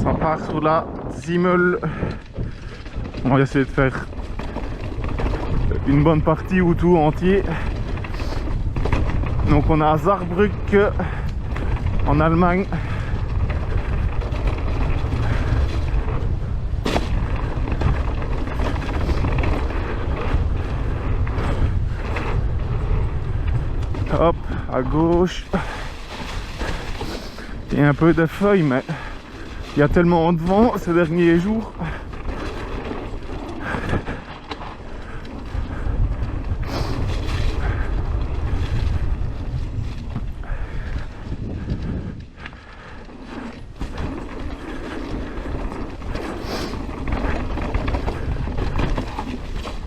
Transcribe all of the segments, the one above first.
Ça part sur la Zimmel. On va essayer de faire une bonne partie ou tout entier. Donc on est à Saarbrück en Allemagne. Hop, à gauche. Il y a un peu de feuilles, mais il y a tellement de vent ces derniers jours.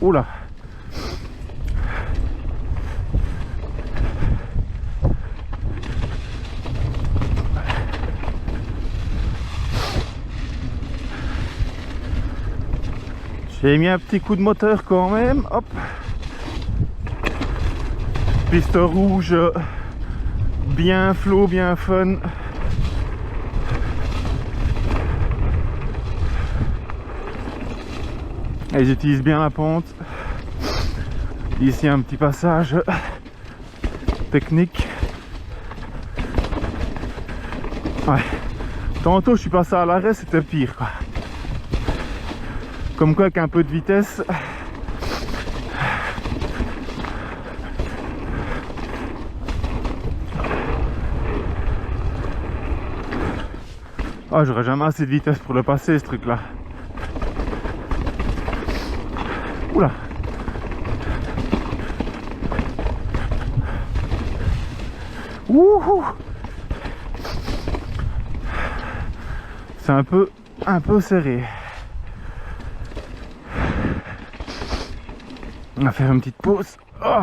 Oula. J'ai mis un petit coup de moteur quand même, hop. Piste rouge, bien flow, bien fun. Et j'utilise bien la pente. Ici un petit passage technique. Ouais. Tantôt je suis passé à l'arrêt, c'était pire quoi. Comme quoi, avec un peu de vitesse, oh, j'aurais jamais assez de vitesse pour le passer, ce truc là. Oula. Wouhou. C'est un peu serré. On va faire une petite pause. Oh.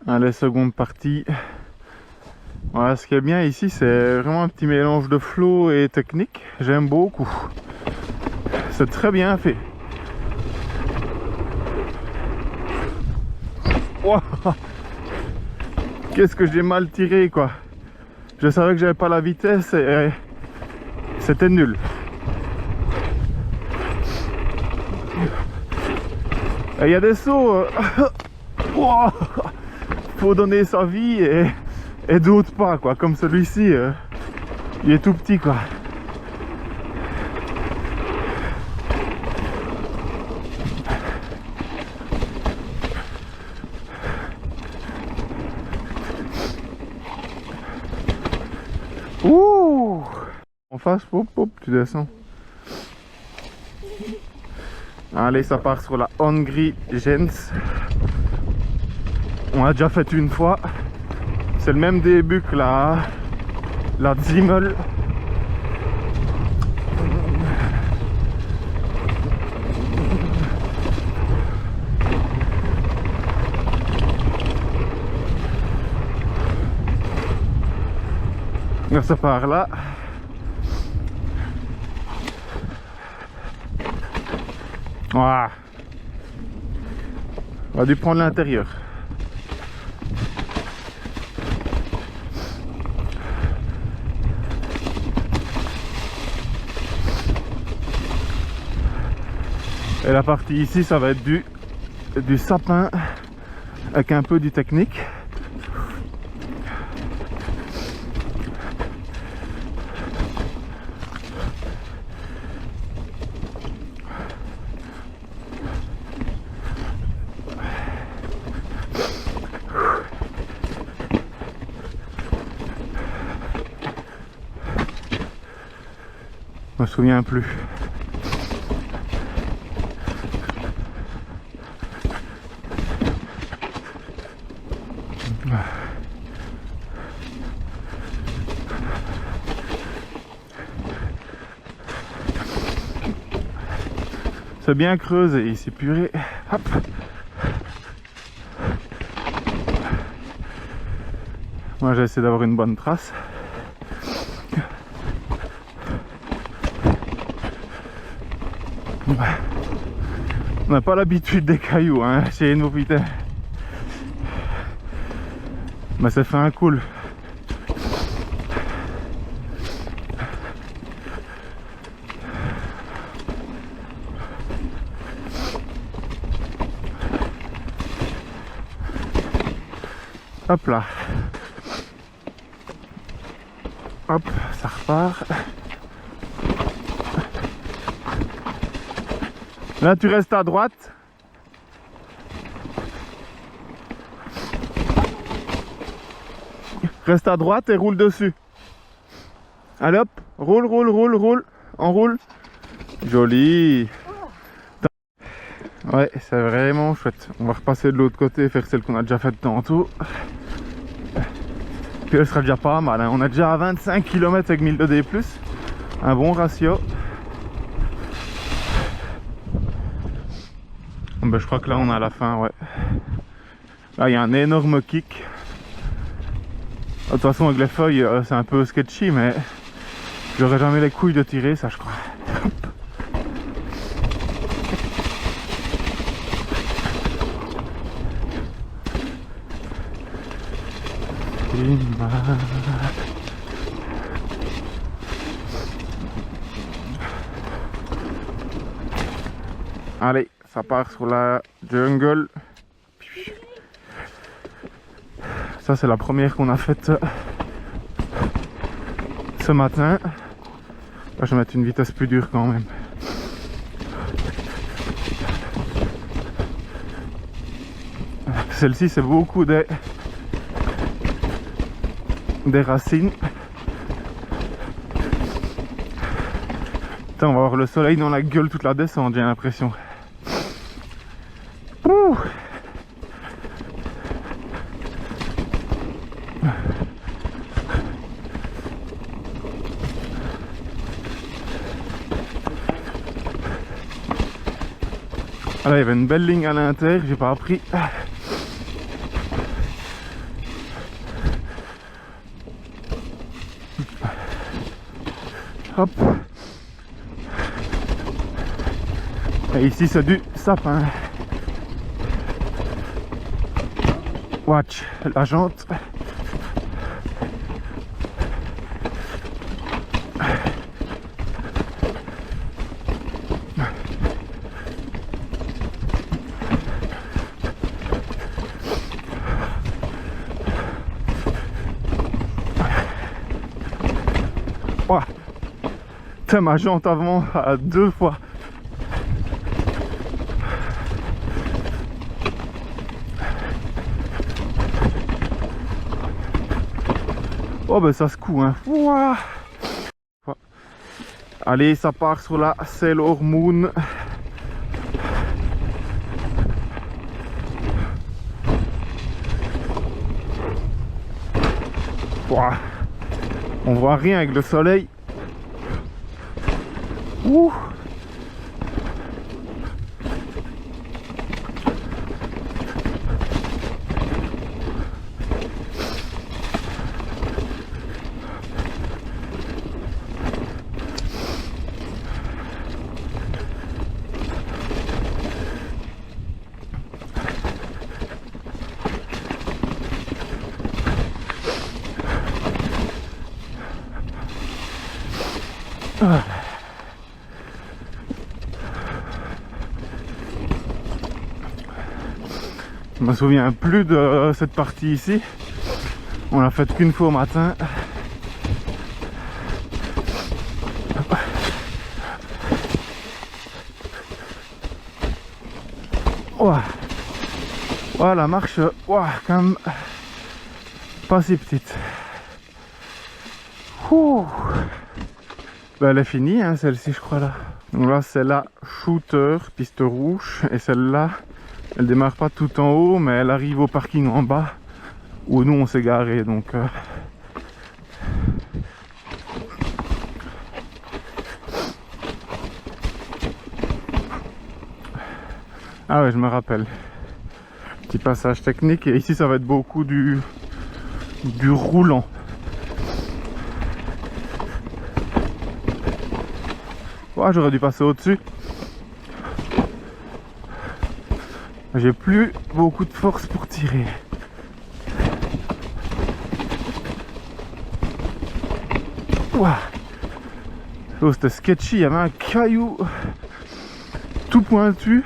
Allez, seconde partie. Voilà, ce qui est bien ici, c'est vraiment un petit mélange de flow et technique. J'aime beaucoup. C'est très bien fait. Wow. Qu'est-ce que j'ai mal tiré quoi. Je savais que j'avais pas la vitesse et c'était nul. Il y a des sauts, wow, faut donner sa vie et d'autres pas quoi, comme celui-ci, il est tout petit quoi. Ouh, en face, hop, hop, tu descends. Allez, ça part sur la Hongrie Gens. On a déjà fait une fois. C'est le même début que la Zimmel. Là, ça part là. Voilà. On va dû prendre l'intérieur. Et la partie ici, ça va être du sapin avec un peu du technique. Je me souviens plus. C'est bien creusé ici, purée. Hop. Moi j'ai essayé d'avoir une bonne trace. On n'a pas l'habitude des cailloux hein, chez nous putain. Mais ça fait un cool. Hop là. Hop, ça repart. Là, tu restes à droite. Reste à droite et roule dessus. Allez hop, roule, roule, roule, roule. Enroule. Joli. Ouais, c'est vraiment chouette. On va repasser de l'autre côté et faire celle qu'on a déjà faite tantôt. Puis elle sera déjà pas mal, hein. On est déjà à 25 km avec 1000 de D+. Un bon ratio. Ben, je crois que là on est à la fin, ouais. Là il y a un énorme kick. De toute façon avec les feuilles c'est un peu sketchy, mais j'aurais jamais les couilles de tirer ça, je crois. Allez, ça part sur la jungle. Ça c'est la première qu'on a faite ce matin. Là, je vais mettre une vitesse plus dure quand même. Celle-ci c'est beaucoup des racines. Putain, on va avoir le soleil dans la gueule toute la descente, j'ai l'impression. Ah là, il y avait une belle ligne à l'intérieur, j'ai pas appris. Hop. Et ici c'est du sapin. Watch la jante. Ouah. Putain, ma jante avant à 2 fois. Oh ben ça secoue, hein. Ouah. Allez, ça part sur la Sailor Moon. Ouah. On voit rien avec le soleil. Ouh. Ah. Je me souviens plus de cette partie ici. On l'a faite qu'une fois au matin. Ouah. Ouah, la marche, ouah, quand même pas si petite. Ouh. Ben, elle est finie, hein, celle-ci, je crois, là. Donc là, c'est la shooter, piste rouge. Et celle-là, elle démarre pas tout en haut, mais elle arrive au parking en bas, où nous, on s'est garé, donc... Ah ouais, je me rappelle. Petit passage technique. Et ici, ça va être beaucoup du roulant. Oh, j'aurais dû passer au-dessus. J'ai plus beaucoup de force pour tirer. Ouah. Oh, c'était sketchy, il y avait un caillou tout pointu.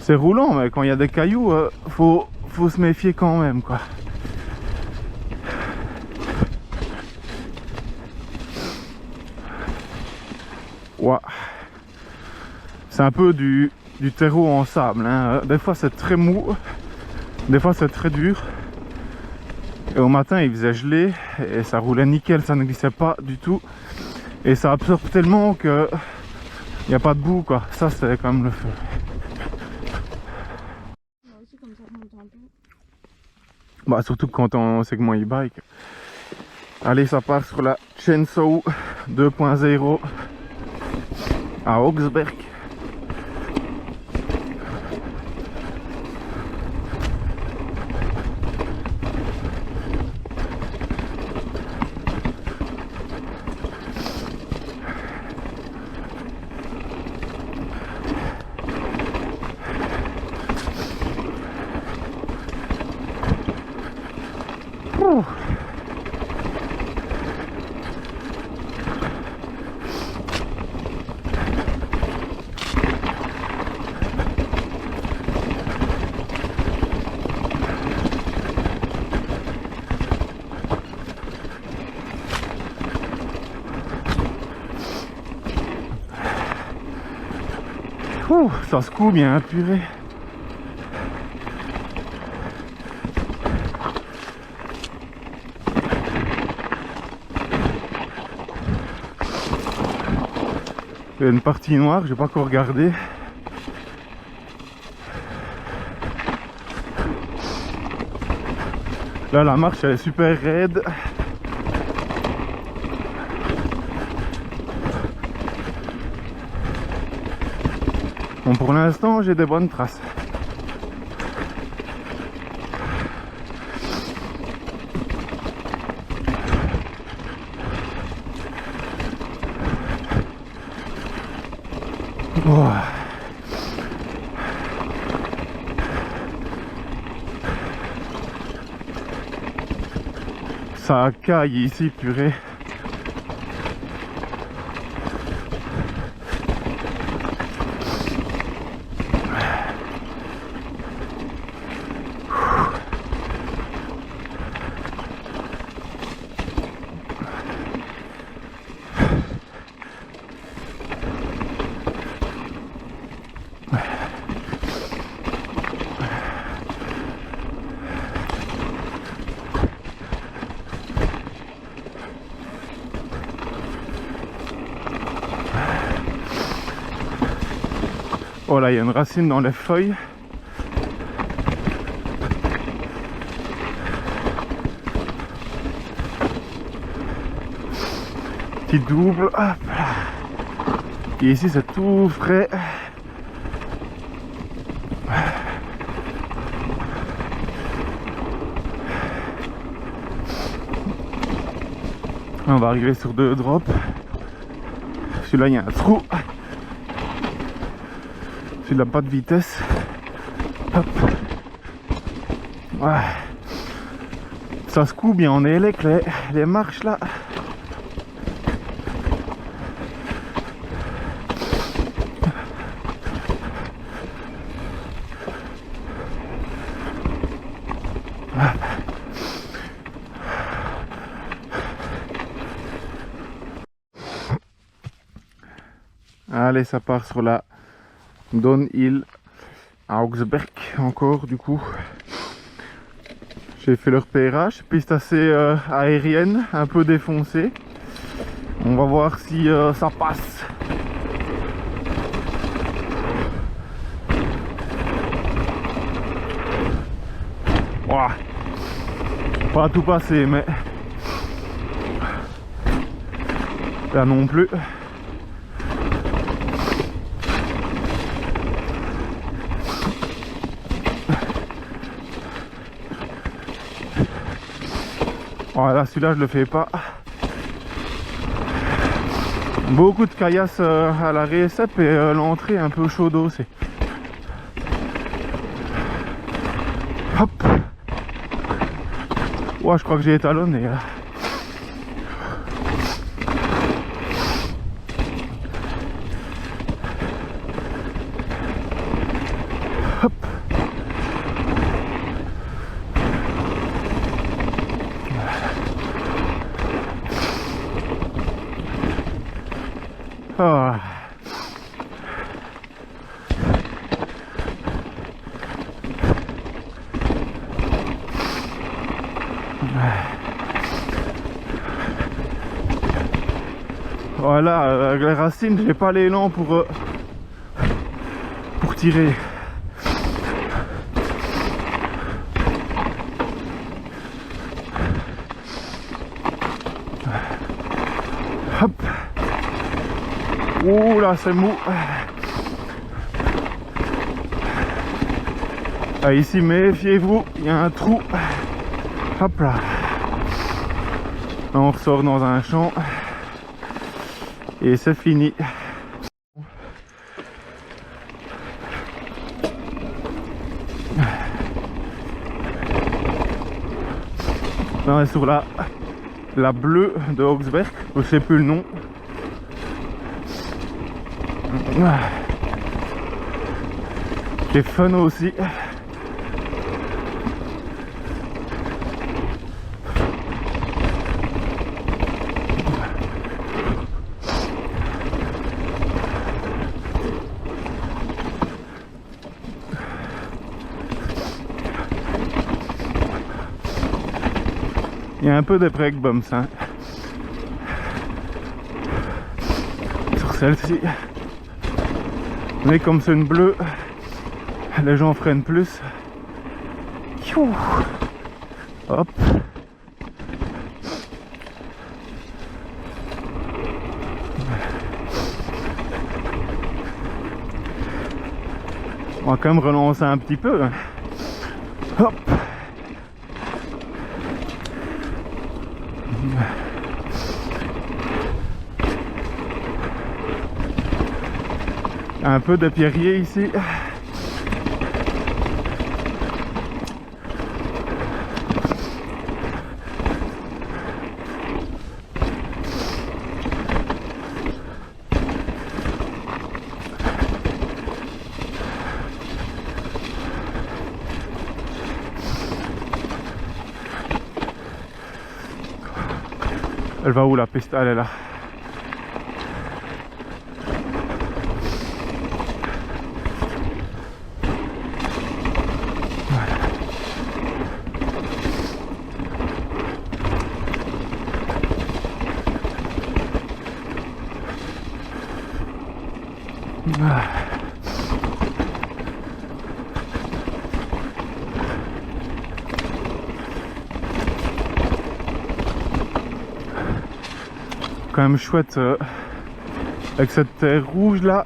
C'est roulant, mais quand il y a des cailloux, faut se méfier quand même, quoi. Ouah. C'est un peu du terreau en sable, hein. Des fois c'est très mou, des fois c'est très dur. Et au matin il faisait geler et ça roulait nickel, ça ne glissait pas du tout. Et ça absorbe tellement que il n'y a pas de boue, quoi. Ça c'est quand même le feu. Bah surtout quand on segment e-bike. Allez, ça part sur la Chainsaw 2.0 à Augsberg. Ouh, ça secoue bien, purée. Il y a une partie noire, j'ai pas encore regardé. Là, la marche elle est super raide. Bon, pour l'instant, j'ai des bonnes traces. Oh. Ça caille ici, purée. Oh là, il y a une racine dans les feuilles. Petit double, hop là. Et ici c'est tout frais. On va arriver sur 2 drops. Celui-là il y a un trou. Celui-là pas de vitesse. Hop. Ouais. Ça secoue bien, on est élec les marches là. Allez, ça part sur la Downhill à Augsberg encore du coup. J'ai fait le repérage, piste assez aérienne, un peu défoncée. On va voir si ça passe. Ouah. Pas tout passé, mais là non plus. Voilà, celui-là je le fais pas. Beaucoup de caillasses à la récep et l'entrée un peu chaude aussi. Hop. Ouais, je crois que j'ai étalonné là. Hop. Oh. Voilà, avec les racines, j'ai pas l'élan pour tirer. Hop. Ouh là, c'est mou. Ah, ici, méfiez-vous, il y a un trou. Hop là. On ressort dans un champ. Et c'est fini. On est sur la bleue de Augsberg, je sais plus le nom. C'est fun aussi. Il y a un peu de break bumps hein. Sur celle-ci. Mais comme c'est une bleue, les gens freinent plus. Hop. On va quand même relancer un petit peu. Hop. Un peu de pierrier ici. Elle va où la piste? Elle est là. Quand même chouette avec cette terre rouge là.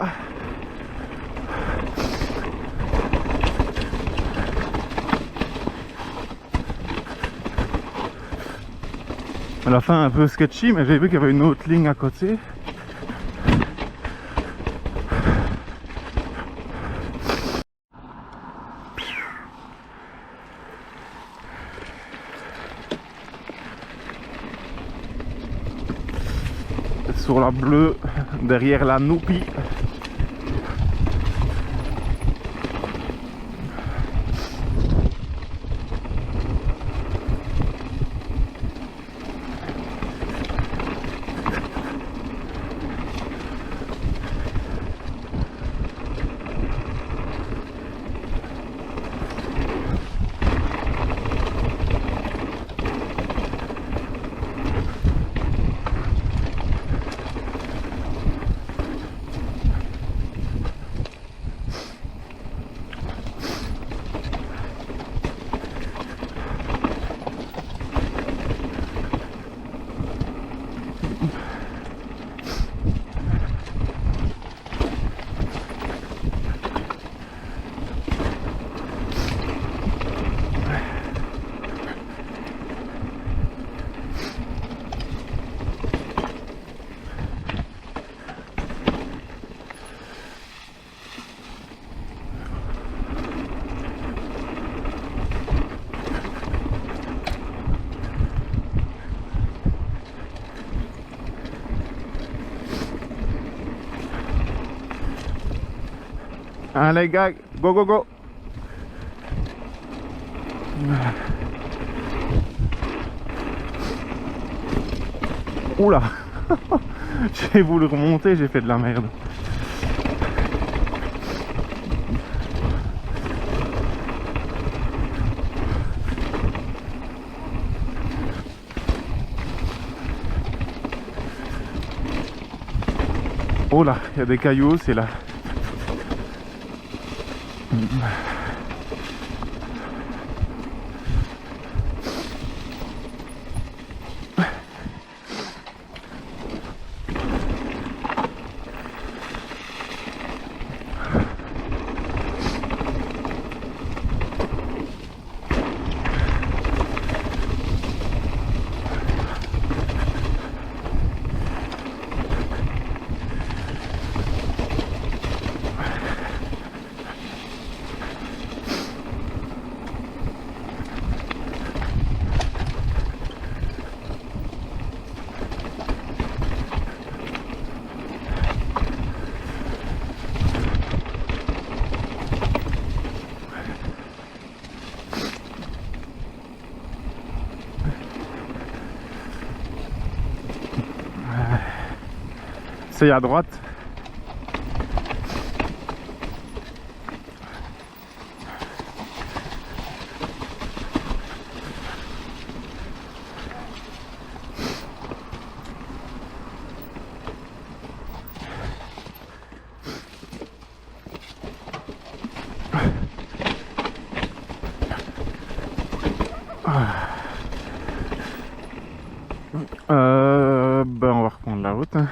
À la fin un peu sketchy, mais j'ai vu qu'il y avait une autre ligne à côté. Sur la bleue, derrière la Noupie. Allez gars, go go go. Oula. J'ai voulu remonter, j'ai fait de la merde. Oh là, il y a des cailloux, c'est là. C'est à droite. Ben on va reprendre la route. Hein.